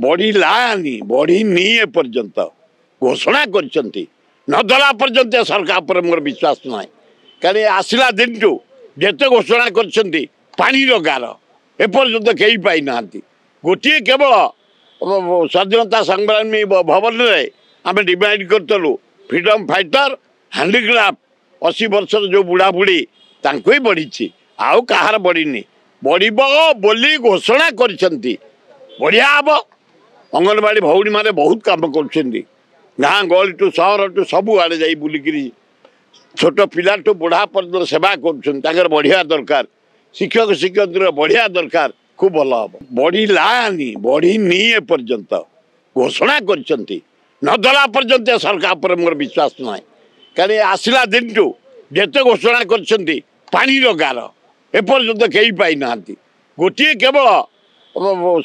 बढ़ी बढ़ी एपर्यंत घोषणा करछंती नदला पर्यंत सरकार पर मोर विश्वास ना कहीं आसला दिन टू जिते घोषणा करछंती पानी गार एपर्यंत कहीं पाई ना गोटे केवल स्वाधीनता संग्रामी भवन में आम डिमांड करूँ फ्रीडम फाइटर हैंडीक्राफ्ट 80 वर्ष जो बुढ़ा बुढ़ी ही बढ़ी आउ कहार बढ़ी बोली घोषणा करछंती बढ़िया हम अंगनवाड़ी भौणी मैंने बहुत काम कर गाँ गहली टू सहर टू सबू आड़े जा बुलिकी छोट पिला टू बुढ़ा पर्यटन सेवा कर बढ़िया दरकार शिक्षक शिक्षक बढ़िया दरकार खूब भल हम बढ़ी एपर्यंत घोषणा करछंती नदला पर्यंत सरकार पर मोर विश्वास ना कहीं आसला दिन टू जिते घोषणा करछंती पानी गार एपर्यंत कहीं पाई ना गोटे केवल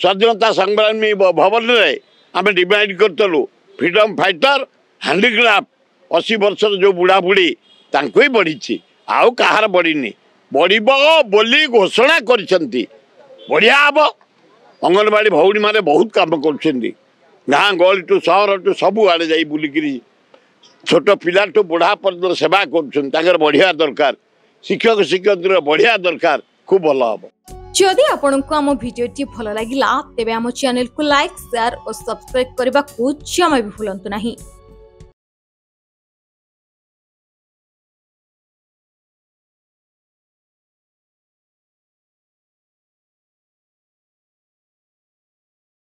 स्वाधीनता संग्रामी भवन में आम डिमांड करूँ फ्रीडम फाइटर हैंडीक्राफ्ट 80 वर्ष जो बुढ़ा बुढ़ी ही बढ़ी आउ कहार बढ़ी बोली घोषणा करछंती बढ़िया हम अंगनवाड़ी भौणी मैंने बहुत काम कर गाँ गहली टू सहर टू सबू आड़े जा बुलिकी छोट पिला टू बुढ़ा पर्यटन सेवा कर बढ़िया दरकार शिक्षक शिक्षक बढ़िया दरकार खूब भल हम जदि आपंक आम भिडी भल लगा तेब आम चैनल को लाइक शेयर और सब्सक्राइब करने को जमा भी भूलु नहीं।